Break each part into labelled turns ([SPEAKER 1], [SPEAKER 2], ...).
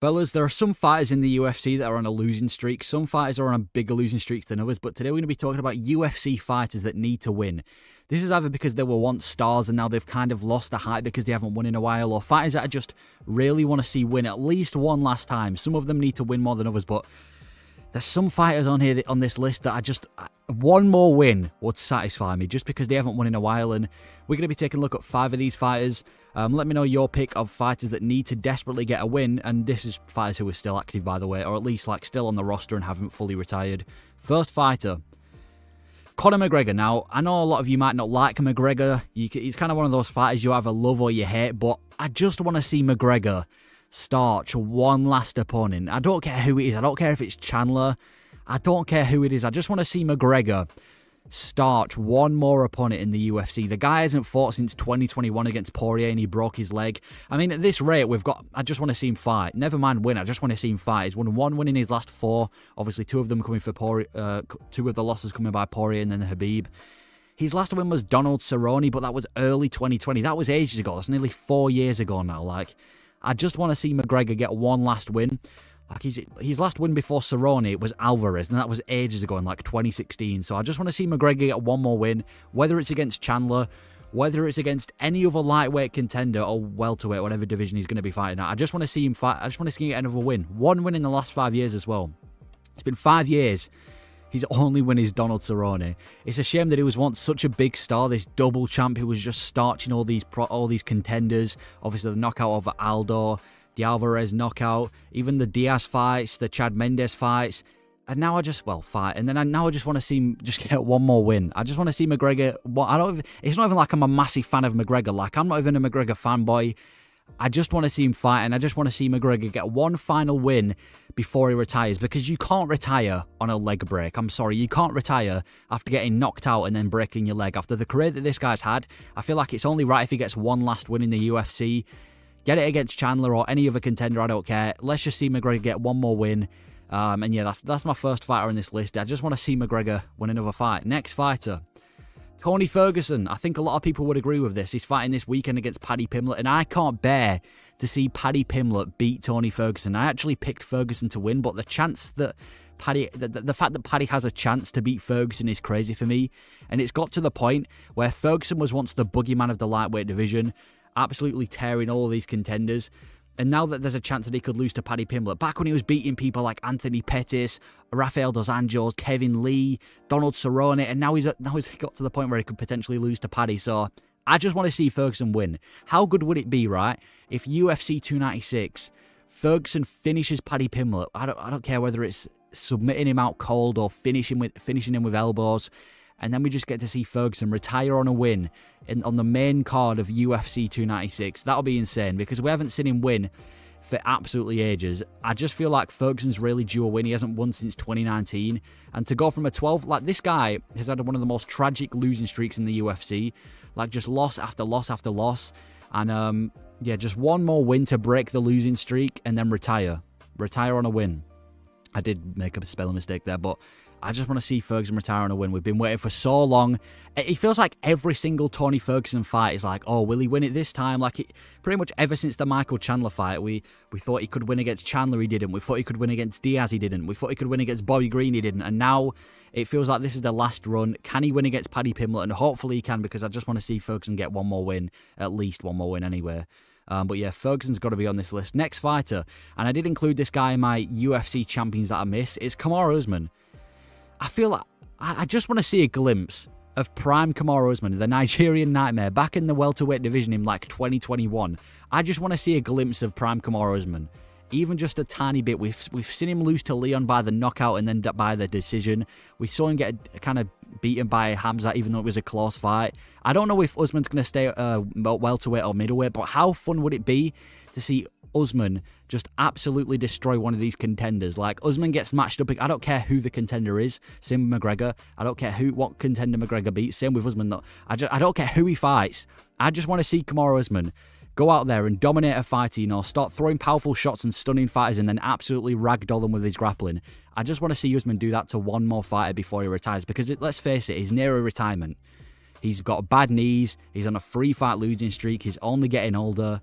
[SPEAKER 1] Fellas, there are some fighters in the UFC that are on a losing streak. Some fighters are on bigger losing streaks than others. But today we're going to be talking about UFC fighters that need to win. This is either because they were once stars and now they've kind of lost the hype because they haven't won in a while, or fighters that I just really want to see win at least one last time. Some of them need to win more than others, but there's some fighters on here on this list that one more win would satisfy me just because they haven't won in a while. And we're going to be taking a look at 5 of these fighters. Let me know your pick of fighters that need to desperately get a win. And this is fighters who are still active, by the way, or at least like still on the roster and haven't fully retired. First fighter, Conor McGregor. Now, I know a lot of you might not like McGregor. He's kind of one of those fighters you either love or you hate, but I just want to see McGregor starch one last opponent. I don't care who it is. I don't care if it's Chandler. I don't care who it is. I just want to see McGregor starch one more opponent in the UFC. The guy hasn't fought since 2021 against Poirier and he broke his leg. I mean, at this rate, I just want to see him fight. Never mind win. I just want to see him fight. He's won 1 win in his last 4. Obviously, 2 of them coming for Poirier, 2 of the losses coming by Poirier and then Habib. His last win was Donald Cerrone, but that was early 2020. That was ages ago. That's nearly 4 years ago now. I just want to see McGregor get one last win. His last win before Cerrone was Alvarez, and that was ages ago in 2016. So I just want to see McGregor get one more win, whether it's against Chandler, whether it's against any other lightweight contender or welterweight, whatever division he's going to be fighting at. I just want to see him fight. I just want to see him get another win. 1 win in the last 5 years as well. It's been 5 years. His only win is Donald Cerrone. It's a shame that he was once such a big star, this double champ who was just starching all these contenders. Obviously, the knockout over Aldo, the Alvarez knockout, even the Diaz fights, the Chad Mendes fights. And now I just want to see him just get one more win. I just want to see McGregor. It's not even like I'm a massive fan of McGregor. I'm not even a McGregor fanboy. I just want to see him fight, and I just want to see McGregor get one final win before he retires, because you can't retire on a leg break. I'm sorry, you can't retire after getting knocked out and then breaking your leg. After the career that this guy's had, I feel like it's only right if he gets one last win in the UFC. Get it against Chandler or any other contender, I don't care. Let's just see McGregor get one more win. And yeah, that's my first fighter on this list. I just want to see McGregor win another fight. Next fighter, Tony Ferguson. I think a lot of people would agree with this. He's fighting this weekend against Paddy Pimblett, and I can't bear to see Paddy Pimblett beat Tony Ferguson. I actually picked Ferguson to win, but the chance that the fact that Paddy has a chance to beat Ferguson is crazy for me. And it's got to the point where Ferguson was once the boogeyman of the lightweight division, absolutely tearing all of these contenders. And now that there's a chance that he could lose to Paddy Pimblett, back when he was beating people like Anthony Pettis, Rafael Dos Anjos, Kevin Lee, Donald Cerrone, and now he's got to the point where he could potentially lose to Paddy. So I just want to see Ferguson win. How good would it be, right, if UFC 296, Ferguson finishes Paddy Pimblett? I don't care whether it's submitting him out cold or finishing him with elbows. And then we just get to see Ferguson retire on a win on the main card of UFC 296. That'll be insane, because we haven't seen him win for absolutely ages. I just feel like Ferguson's really due a win. He hasn't won since 2019. And to go from a 12... this guy has had one of the most tragic losing streaks in the UFC. Just loss after loss after loss. And, yeah, just one more win to break the losing streak and then retire. Retire on a win. I did make a spelling mistake there, but I just want to see Ferguson retire on a win. We've been waiting for so long. It feels like every single Tony Ferguson fight is like, oh, will he win it this time? Pretty much ever since the Michael Chandler fight, we thought he could win against Chandler, he didn't. We thought he could win against Diaz, he didn't. We thought he could win against Bobby Green, he didn't. And now it feels like this is the last run. Can he win against Paddy Pimblett? And hopefully he can, because I just want to see Ferguson get one more win, at least one more win anyway. But yeah, Ferguson's got to be on this list. Next fighter, and I did include this guy in my UFC champions that I missed, it's Kamar Usman. I feel like I just want to see a glimpse of prime Kamar Usman, the Nigerian nightmare, back in the welterweight division in 2021. I just want to see a glimpse of prime Kamar Usman, even just a tiny bit. We've seen him lose to Leon by the knockout and then by the decision. We saw him get kind of beaten by Hamzat, even though it was a close fight. I don't know if Usman's going to stay welterweight or middleweight, but how fun would it be to see Usman just absolutely destroy one of these contenders? Usman gets matched up. I don't care who the contender is. Same with McGregor. I don't care what contender McGregor beats. Same with Usman. I don't care who he fights. I just want to see Kamar Usman go out there and dominate a fight, start throwing powerful shots and stunning fighters and then absolutely ragdoll them with his grappling. I just want to see Usman do that to one more fighter before he retires, because let's face it, he's near a retirement. He's got bad knees. He's on a 3-fight losing streak. He's only getting older.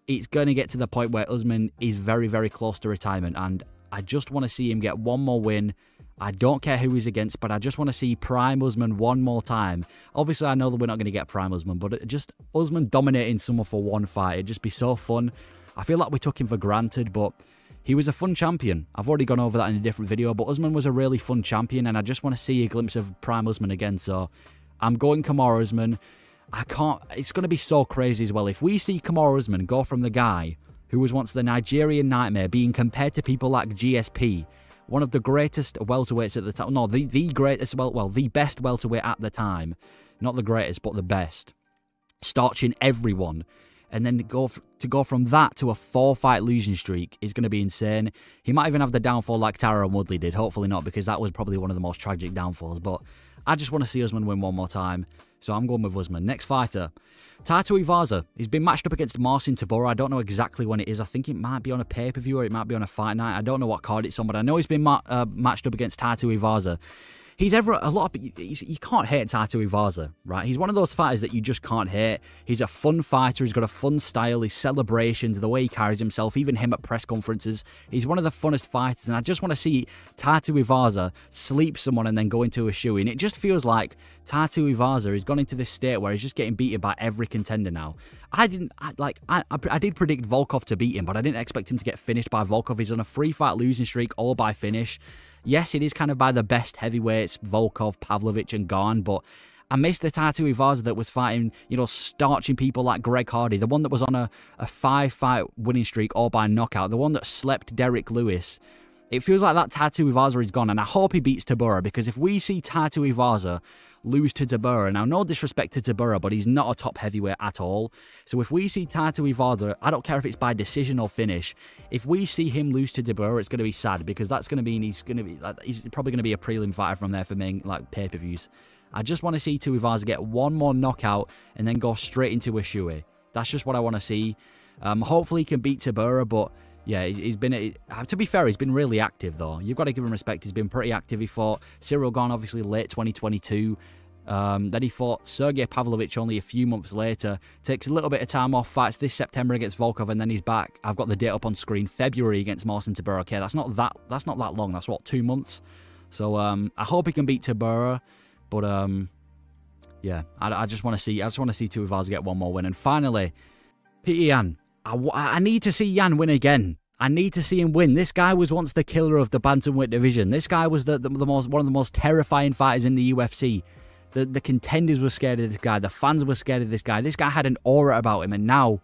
[SPEAKER 1] it's going to get to the point where Usman is very, very close to retirement, and I just want to see him get one more win. I don't care who he's against, but I just want to see Prime Usman one more time. Obviously, I know that we're not going to get Prime Usman, but just Usman dominating someone for one fight, it'd just be so fun. I feel like we took him for granted, but he was a fun champion. I've already gone over that in a different video, but Usman was a really fun champion, and I just want to see a glimpse of Prime Usman again. So I'm going Kamar Usman. I can't... It's going to be so crazy as well. If we see Kamar Usman go from the guy who was once the Nigerian Nightmare being compared to people like GSP, one of the greatest welterweights at the time. No, the greatest, well, the best welterweight at the time. Not the greatest, but the best. Starching everyone. And then to go from that to a 4-fight losing streak is going to be insane. He might even have the downfall like Tyron Woodley did. Hopefully not, because that was probably one of the most tragic downfalls. But I just want to see Usman win one more time. So I'm going with Usman. Next fighter, Tai Tuivasa. He's been matched up against Marcin Tybura. I don't know exactly when it is. I think it might be on a pay-per-view or it might be on a fight night. I don't know what card it's on, but I know he's been matched up against Tai Tuivasa. He's you can't hate Tai Tuivasa, right? He's one of those fighters that you just can't hate. He's a fun fighter. He's got a fun style. His celebrations, the way he carries himself, even him at press conferences. He's one of the funnest fighters, and I just want to see Tai Tuivasa sleep someone and then go into a shoe-in. It just feels like Tai Tuivasa has gone into this state where he's just getting beaten by every contender now. I did predict Volkov to beat him, but I didn't expect him to get finished by Volkov. He's on a 3-fight losing streak, all by finish. Yes, it is kind of by the best heavyweights, Volkov, Pavlovich, and Garn, but I missed the Tai Tuivasa that was fighting, starching people like Greg Hardy, the one that was on a 5-fight winning streak, all by knockout, the one that slept Derek Lewis. It feels like that Tai Tuivasa is gone, and I hope he beats Tybura, because if we see Tai Tuivasa lose to Tybura, now no disrespect to Tybura, but he's not a top heavyweight at all. So if we see Tai Tuivasa, I don't care if it's by decision or finish, if we see him lose to Tybura, it's going to be sad, because that's going to mean he's probably going to be a prelim fighter from there for main pay-per-views. I just want to see Tuivasa get one more knockout and then go straight into a shoey. That's just what I want to see. Hopefully he can beat Tybura, but yeah, he's been, to be fair, he's been really active, though. You've got to give him respect. He's been pretty active. He fought Cyril Gane, obviously, late 2022. Then he fought Sergey Pavlovich only a few months later. Takes a little bit of time off, fights this September against Volkov, and then he's back. I've got the date up on screen. February against Marcin Tybura. Okay, that's not that long. That's, what, 2 months? So I hope he can beat Tybura. But, yeah, I just want to see Tuivasa get one more win. And finally, Peter Yan. I need to see Yan win again. I need to see him win. This guy was once the killer of the bantamweight division. This guy was one of the most terrifying fighters in the UFC. The contenders were scared of this guy. The fans were scared of this guy. This guy had an aura about him, and now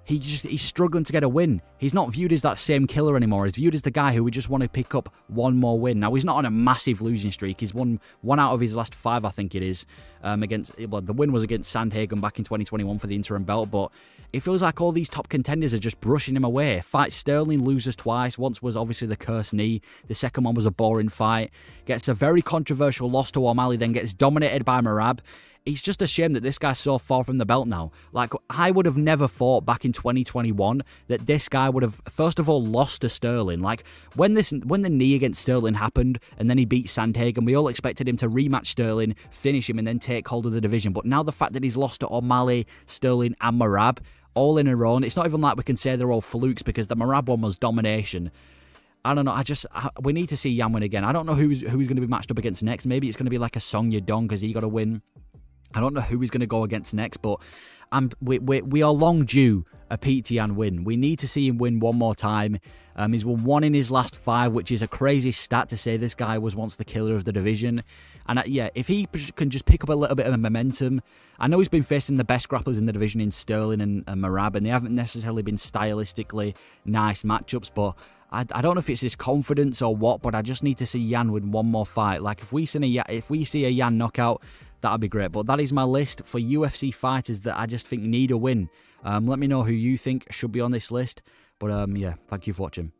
[SPEAKER 1] he's struggling to get a win. He's not viewed as that same killer anymore. He's viewed as the guy who would just want to pick up one more win. Now, he's not on a massive losing streak. He's won 1 out of his last 5, I think it is. The win was against Sandhagen back in 2021 for the interim belt, but it feels like all these top contenders are just brushing him away. Fights Sterling, loses twice. Once was obviously the cursed knee. The second one was a boring fight. Gets a very controversial loss to O'Malley, then gets dominated by Merab. It's just a shame that this guy's so far from the belt now. Like, I would have never thought back in 2021 that this guy would have, first of all, lost to Sterling. Like, when the knee against Sterling happened, and then he beat Sandhagen, we all expected him to rematch Sterling, finish him, and then take hold of the division. But now the fact that he's lost to O'Malley, Sterling, and Merab, all in a row, and it's not even like we can say they're all flukes, because the Merab one was domination. I don't know. We need to see Yan win again. I don't know who's going to be matched up against next. Maybe it's going to be like a Song Yadong, because he got to win. I don't know who he's going to go against next, but we are long due a Pete Yan win. We need to see him win one more time. He's won 1 in his last 5, which is a crazy stat to say this guy was once the killer of the division. And yeah, if he can just pick up a little bit of momentum, I know he's been facing the best grapplers in the division in Sterling and Merab, and they haven't necessarily been stylistically nice matchups, but I don't know if it's his confidence or what, but I just need to see Yan win one more fight. Like, if we see a Yan knockout, that'd be great. But that is my list for UFC fighters that I just think need a win. Let me know who you think should be on this list. But yeah, thank you for watching.